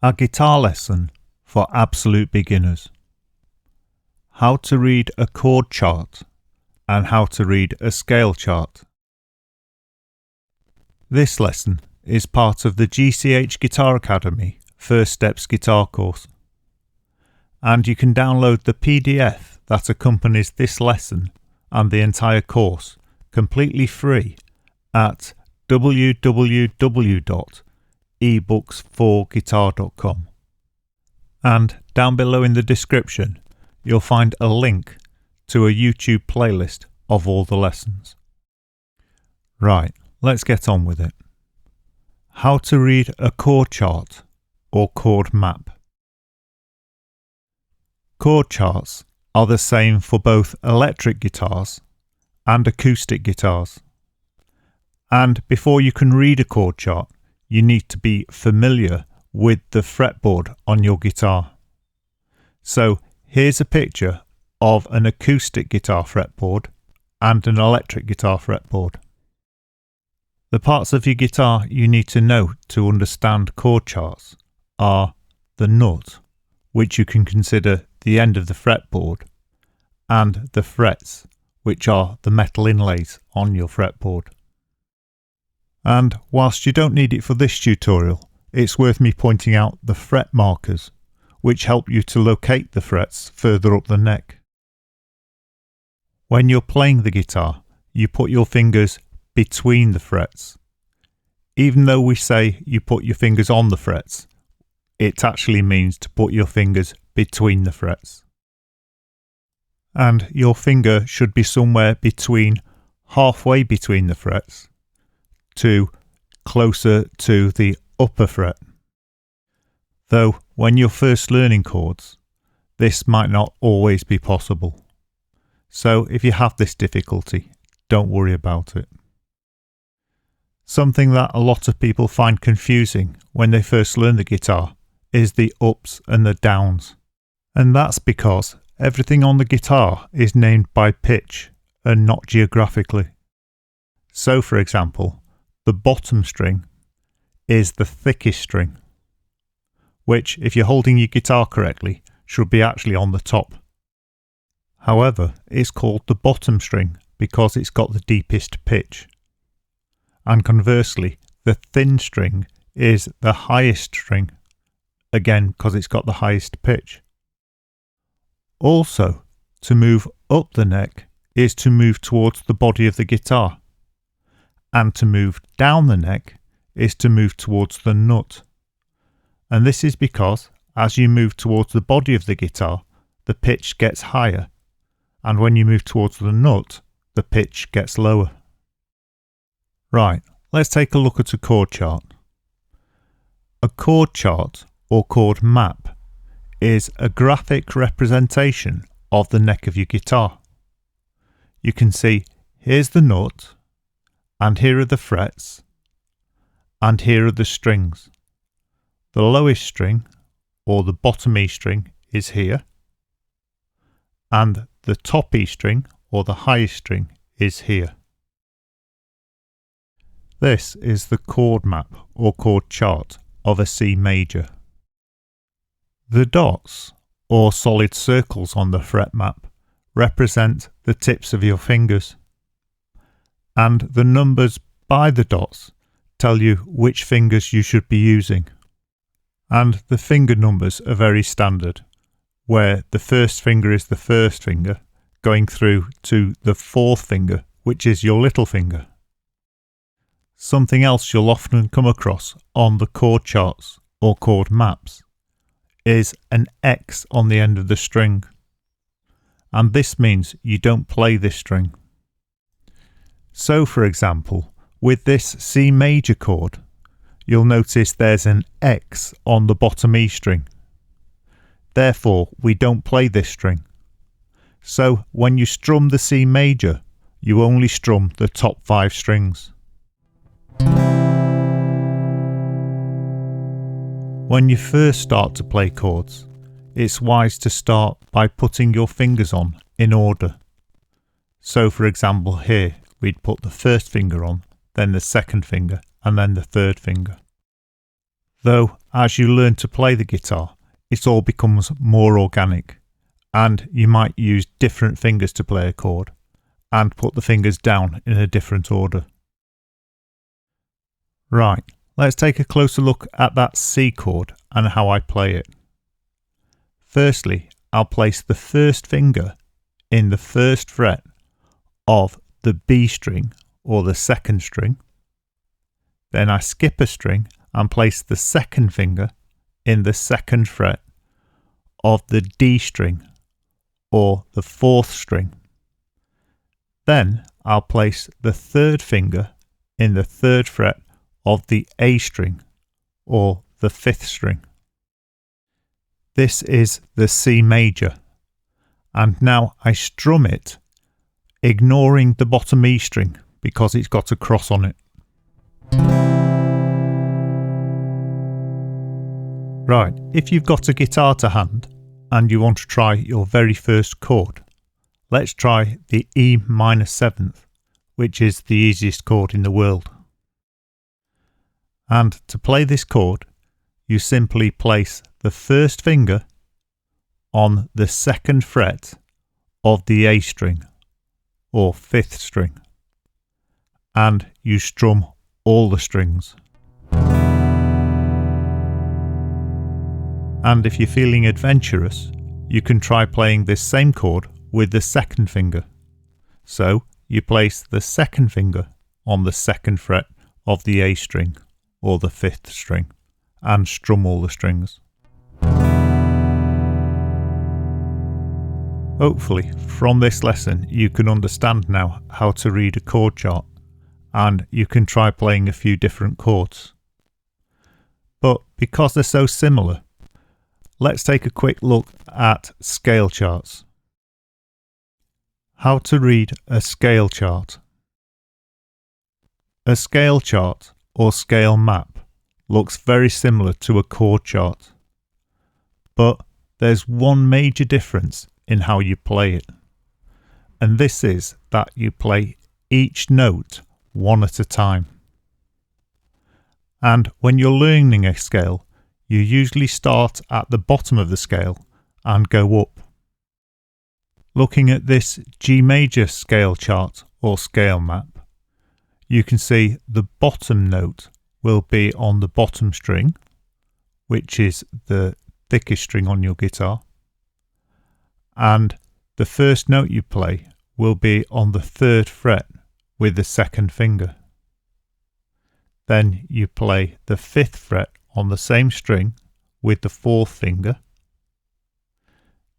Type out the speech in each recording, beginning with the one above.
A guitar lesson for absolute beginners. How to read a chord chart and how to read a scale chart. This lesson is part of the GCH Guitar Academy First Steps Guitar course, and you can download the PDF that accompanies this lesson and the entire course completely free at www.ebooks4guitar.com, and down below in the description you'll find a link to a YouTube playlist of all the lessons. Right, let's get on with it. How to read a chord chart or chord map. Chord charts are the same for both electric guitars and acoustic guitars. And before you can read a chord chart, you need to be familiar with the fretboard on your guitar. So here's a picture of an acoustic guitar fretboard and an electric guitar fretboard. The parts of your guitar you need to know to understand chord charts are the nut, which you can consider the end of the fretboard, and the frets, which are the metal inlays on your fretboard. And whilst you don't need it for this tutorial, it's worth me pointing out the fret markers, which help you to locate the frets further up the neck. When you're playing the guitar, you put your fingers between the frets. Even though we say you put your fingers on the frets, it actually means to put your fingers between the frets. And your finger should be somewhere between halfway between the frets to closer to the upper fret. Though when you're first learning chords, this might not always be possible. So if you have this difficulty, don't worry about it. Something that a lot of people find confusing when they first learn the guitar is the ups and the downs. And that's because everything on the guitar is named by pitch and not geographically. So for example, the bottom string is the thickest string, which, if you're holding your guitar correctly, should be actually on the top. However, it's called the bottom string because it's got the deepest pitch. And conversely, the thin string is the highest string, again because it's got the highest pitch. Also, to move up the neck is to move towards the body of the guitar, and to move down the neck is to move towards the nut. And this is because as you move towards the body of the guitar, the pitch gets higher, and when you move towards the nut, the pitch gets lower. Right, let's take a look at a chord chart. A chord chart or chord map is a graphic representation of the neck of your guitar. You can see here's the nut, and here are the frets, and here are the strings. The lowest string, or the bottom E string, is here, and the top E string, or the highest string, is here. This is the chord map or chord chart of a C major. The dots, or solid circles on the fret map, represent the tips of your fingers, and the numbers by the dots tell you which fingers you should be using. And the finger numbers are very standard, where the first finger is the first finger, going through to the fourth finger, which is your little finger. Something else you'll often come across on the chord charts or chord maps is an X on the end of the string, and this means you don't play this string. So for example, with this C major chord, you'll notice there's an X on the bottom E string. Therefore, we don't play this string. So when you strum the C major, you only strum the top 5 strings. When you first start to play chords, it's wise to start by putting your fingers on in order. So for example here, we'd put the first finger on, then the second finger, and then the third finger. Though as you learn to play the guitar, it all becomes more organic, and you might use different fingers to play a chord and put the fingers down in a different order. Right, let's take a closer look at that C chord and how I play it. Firstly, I'll place the first finger in the first fret of the B string or the second string. Then I skip a string and place the second finger in the second fret of the D string or the fourth string. Then I'll place the third finger in the third fret of the A string or the fifth string. This is the C major, and now I strum it, ignoring the bottom E string because it's got a cross on it. Right, if you've got a guitar to hand and you want to try your very first chord, let's try the E minor 7th, which is the easiest chord in the world. And to play this chord, you simply place the first finger on the second fret of the A string or fifth string, and you strum all the strings. And if you're feeling adventurous, you can try playing this same chord with the second finger. So you place the second finger on the second fret of the A string or the fifth string and strum all the strings. Hopefully from this lesson you can understand now how to read a chord chart, and you can try playing a few different chords. But because they're so similar, let's take a quick look at scale charts. How to read a scale chart. A scale chart or scale map looks very similar to a chord chart, but there's one major difference in how you play it, and this is that you play each note one at a time. And when you're learning a scale, you usually start at the bottom of the scale and go up. Looking at this G major scale chart or scale map, you can see the bottom note will be on the bottom string, which is the thickest string on your guitar, and the first note you play will be on the third fret with the second finger. Then you play the fifth fret on the same string with the fourth finger.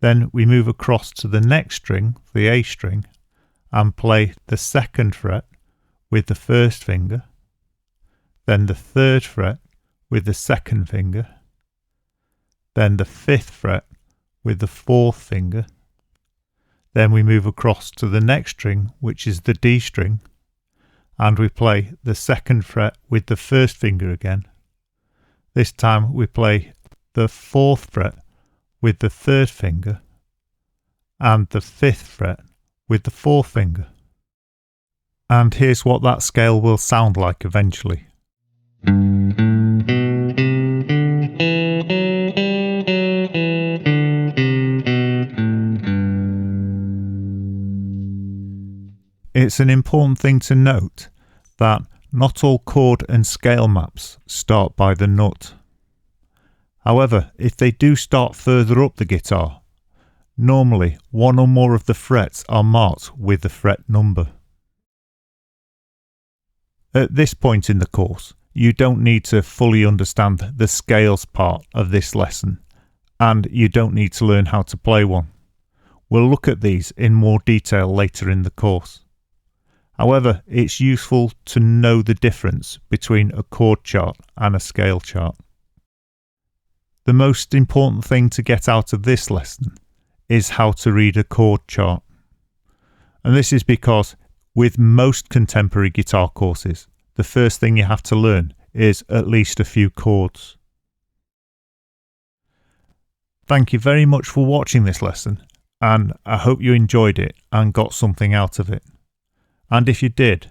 Then we move across to the next string, the A string, and play the second fret with the first finger, then the third fret with the second finger, then the fifth fret with the fourth finger. Then we move across to the next string, which is the D string, and we play the second fret with the first finger again. This time we play the fourth fret with the third finger and the fifth fret with the fourth finger. And here's what that scale will sound like eventually. It's an important thing to note that not all chord and scale maps start by the nut. However, if they do start further up the guitar, normally one or more of the frets are marked with the fret number. At this point in the course, you don't need to fully understand the scales part of this lesson, and you don't need to learn how to play one. We'll look at these in more detail later in the course. However, it's useful to know the difference between a chord chart and a scale chart. The most important thing to get out of this lesson is how to read a chord chart. And this is because with most contemporary guitar courses, the first thing you have to learn is at least a few chords. Thank you very much for watching this lesson, and I hope you enjoyed it and got something out of it. And if you did,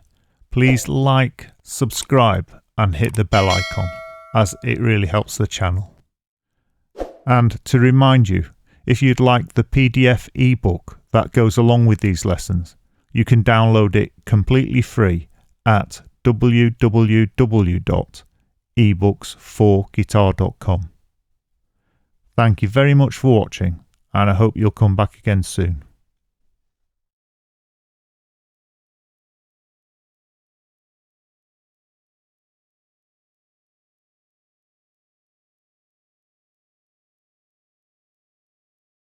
please like, subscribe and hit the bell icon, as it really helps the channel. And to remind you, if you'd like the PDF ebook that goes along with these lessons, you can download it completely free at www.ebooks4guitar.com. Thank you very much for watching, and I hope you'll come back again soon.